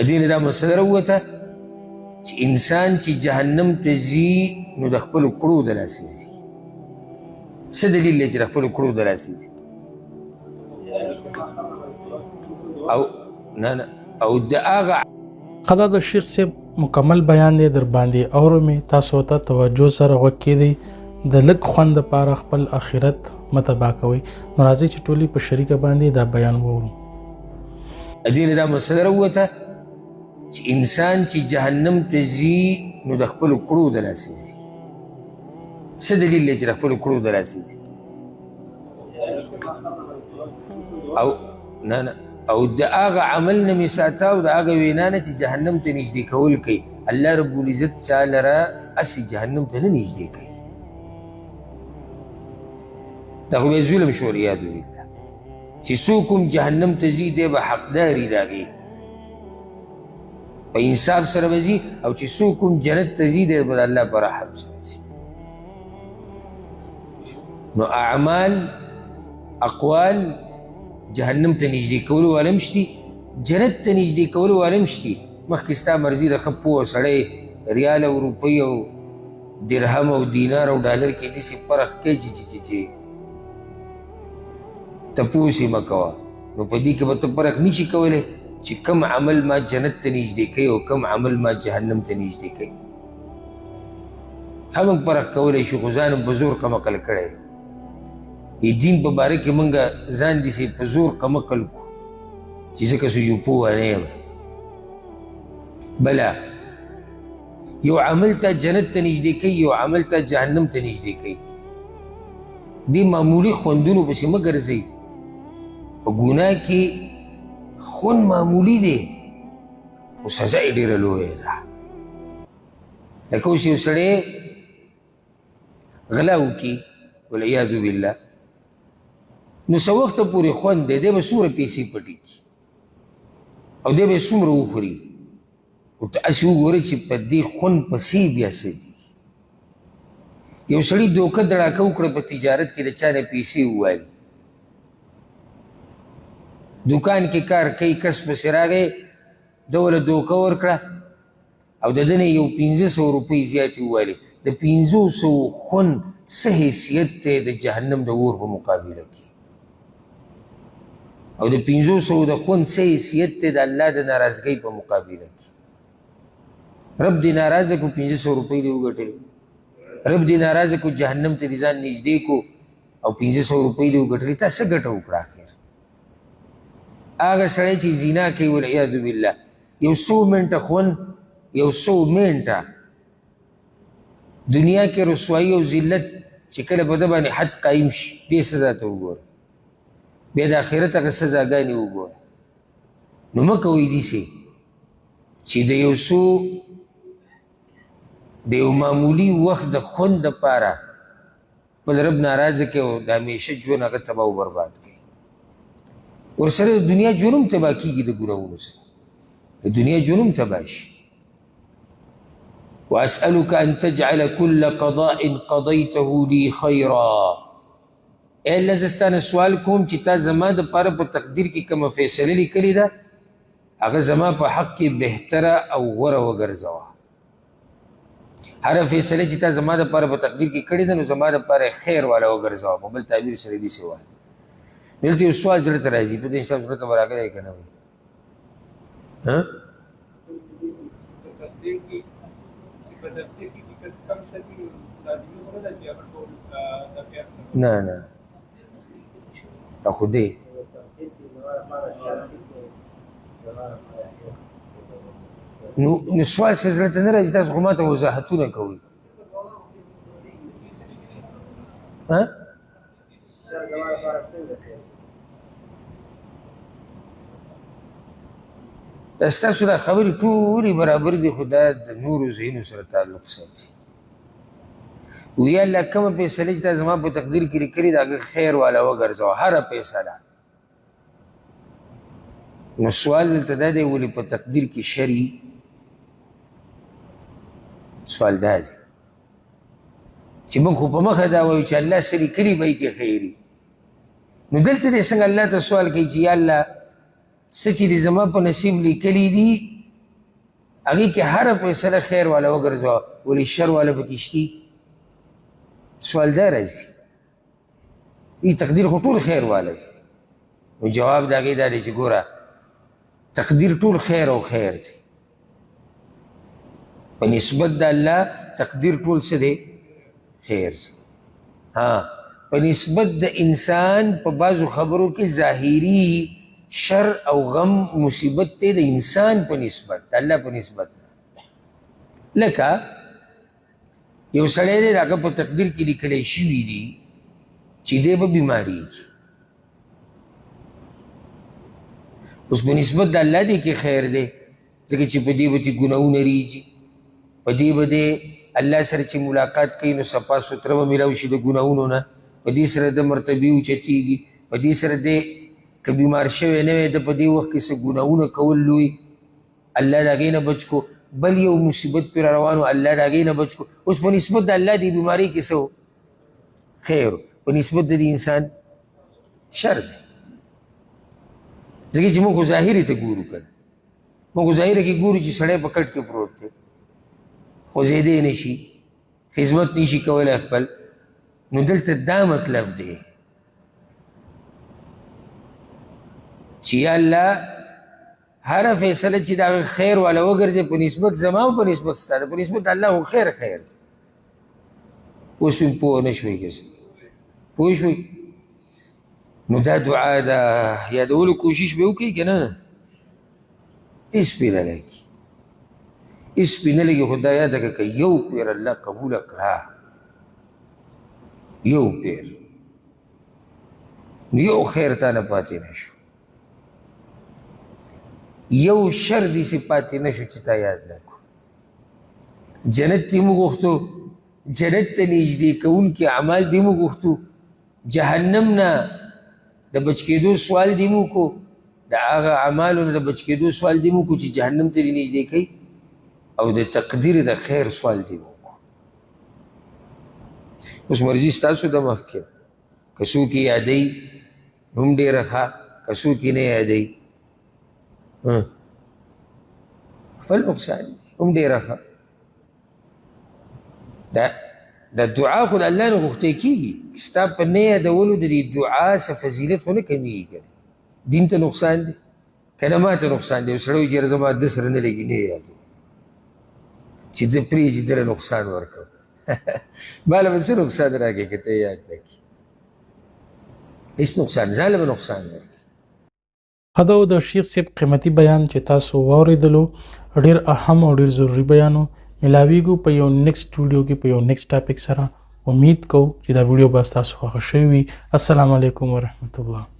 دې نه دا مسله راووته چې انسان چې جهنم ته ځي نو د خپلو کړو د لاسه ځي. څه دلیل دی چې د خپلو کړو د لاسه ځي؟ او د هغه خدا د شیخ صاحب مکمل بیان دی در باندې اورمې تاسو ته توجه سره غوږ کېدئ د لږ خوند دپاره خپل آخرت متباه کوئ. نو راځئ چې ټولې په شریکه باندې دا بیان وورو. دې نه دا مسله راووته چې انسان چې جهنم ته ځي نو د خپلو کړو د لاسه ځي. څه دلیل دی چې د خپلو کړو د لاسه ځي؟ او د هغه عمل نه مې ساته او د هغه وینا نه چې جهنم ته نږدې کول کوي. الله رب العزت چا لره هسې جهنم ته نه نږدې کوي. دا خو بیا ظلم شو والعیاذ بالله چې څوک هم جهنم ته ځي دی به حقدار وي د هغې په انصاف سره به ځي، او چې څوک هم جنت ته ځي دی به د الله په رحم سره ځي. نو اعمال اقوال جهنم ته نږدې کولو والا هم شتي، جنت ته نږدې کولو والا هم شتي. مخکې ستا مرضي د ښه پوه سړی ریال او روپۍ او درهم او دینار او ډالر کې داسې فرق کوي چې تپوس یې مه کوه. نو په دې کې به ته فرق نشي کولی چې کم عمل ما جنت ته نږدې کوي او کم عمل ما جهنم ته نږدې کوي. هم فرق کولی شو خو ځان هم په زور کم عقل کړی. دین په باره کې موږ ځان داسې په زور کم عقل کړو چې ځکه څه جو پوه نه یم. بله یو عمل ته جنت ته نږدې کوي، یو عمل ته جهنم ته نږدې کوي. دې معمولي خوندونو پسې مه ګرځئ. په ګناه کې خوند معمولي دی خو سزا یې ډېره لویه ده. لکه اوس یو سړی غلا وکړي والعیاذ بالله، نو څه وخته پورې خوند دی، دی به څومره پیسې پټې کړي او دی به یې څومره وخوري. خو ته هسې وګورئ چې په دې خوند پسې بیا څه دي. یو سړي دوکه دړاکه وکړه په تجارت کې، د چا نه پیسې ووالي، دوکان کې کار کوي، کس پسې راغی ده وله دوکه ورکړه او د ده نه یو 500 روپۍ زیاتې ووالي. د 500 خوند څه حیثیت دی د جهنم د اور په مقابله کې، او د 500 د خوند څه حیثیت دی د الله د ناراضګۍ په مقابله کې. رب دې ناراضه کو 500 روپۍ دې وګټلې، رب دې ناراضه کو جهنم ته دې ځان نږدې کو او 500 روپۍ دې وګټلې، تا څه ګټه وکړه آخر؟ هغه سړی چې زنا کوي والعیاذ بالله، یو 100 منټه خوند، یو 100 منټه دنیا کې رسوایی او ذلت چې کله په ده باندې حد قایم شي، دې سزا ته وګوره، بیا د آخرت هغه سزاګانې وګوره. نو مه کوئ داسې چې د یو څو د یو معمولي وخت د خوند دپاره خپل رب ناراضه کوي او د همیشه ژوند هغه تباه و برباد کوي. ورسره د دنیا ژوند هم تباه کېږي د ګناهونو سره، د دنیا ژوند هم تباه شي. واسألك ان تجعل كل قضاء قضيته لي خيرا. اے الله زه ستا نه سوال کوم چې تا زما دپاره په تقدیر کې کومه فیصله لیکلې ده هغه زما په حق کې بهتره او غوره وګرځوه. هره فیصله چې تا زما دپاره په تقدیر کې کړې ده نو زما دپاره خیر والا وګرځوه. په بل تعبیر سره داسې وایي. دلته یو سوال زړه ته راځي، په دې حساب زړه ته به راغلی که نه وي؟ نه نه دا خو دی نو سوال څه زړه ته نه راځي، تاسو خو ما ته وضاحتونه کوئ. ستاسو دا خبرې ټولې برابر دي، خو دا د نورو ذهنو سره تعلق ساتي. وی الله کومه فیصله چې تا زما په تقدیر کې لیکلې ده هغه خیر والا وګرځوه، هره فیصله. نو سوال دلته دا دی ولې په تقدیر کې شري؟ سوال دا دی چې موږ خو په مخه دا وایو چې الله څه لیکلي به یې کې خیري. نو دلته دی څنګه الله ته سوال کوي چې یا الله څه چې دې زما په نصیب لیکلي دي هغې کې هره فیصله خیر والا وګرځوه ولې شر والا پکې شتي سوال دا راځي تقدیر خو ټول خیر والا دی نو جواب د هغې دا دی چې ګوره تقدیر ټول خیر او خیر دی په نسبت د الله تقدیر ټول څه دی خیر دی په نسبت د انسان په بعضو خبرو کې ظاهري شر او غم مصیبت دی د انسان په نسبت د الله په نسبت لکه یو سړی دی د هغه په تقدیر کې لیکلی شوي دي چې دی به بیماریږي اوس په نسبت د الله دی کې خیر دی ځکه چې په دې به دې ګناهونه ریږي په دې به دې الله سره چې ملاقات کوي نو صفا سوتره به میلاو شي د ګناهونو نه په دې سره د مرتبې اوچتېږي په دې سره دی که بیمار شوی نه وی د په دې وخت کې څه ګناهونه کول لوی الله د هغې نه بچ کو بل یو مصیبت پرې روان و الله د هغې نه بچ کو اوس په نسبت د الله دې بیمارۍ کې څه خیر په نسبت د دې انسان شر دی ځکه چې موږ خو ظاهرې ته ګورو که نه موږ خو ظاهره کې ګورو چې سړی په کټ کې پروت دی خوځېدی نه شي خدمت نه شي کولی خپل نو دلته دا مطلب دی چې یا الله هره فیصله چې د هغه خیر والا وګرځې په نسبت زما او په نسبت ستا ده په نسبت الله خو خیر خیر دی اوس مې پوه نه شوئ که څه پوه شوئ نو دا دعا ده یادولو کوشش به وکړئ که نه هېڅ پې نه لګي هېڅ پې نه لګي خو دا یاده کړه که یو پیر الله قبوله کړه یو پیر نو یو خیر تا نه پاتې نه شو یو شر داسې پاتې نه شو چې تا یاد نه کړو جنت دې موږ غوښتو جنت ته نږدې کوونکي اعمال دې موږ غوښتو جهنم نه د بچ کېدو سوال دې موږ کو د هغه اعمالو نه د بچ کېدو سوال دې موږ کو چې جهنم ته دې نږدې کوي او د تقدیر د خیر سوال دې موږ کو اوس مرضي ستاسو د مخکې که څوک یې یادوي نو هم ډېره ښه که څوک یې نه یادوي خپل نقصان هم ډېره ښه دا دعا خو د الله نه غوښتی کېږي ستا په نه یادولو د دې دعا څه فضیلت خو نه کمیږي که نه دین ته نقصان دی که نه ما ته نقصان دی یو سړی وایي چې یاره زما ده سره نه لګي نه یادوم چې زه پرېږدي دله نقصان ورکړم ماله به څه نقصان راکړي که ته یاد نه کړي هېڅ نقصان ځان له به نقصان ورکړي دا د شیخ صاحب قیمتي بیان چې تاسو واورېدلو ډېر اهم او ډېر ضروري بیان و ملاویږو په یو نیکسټ ویډیو کې په یو نیکسټ ټاپک سره امید کوو چې دا ویډیو به ستاسو خوښه شوې وي السلام علیکم ورحمت الله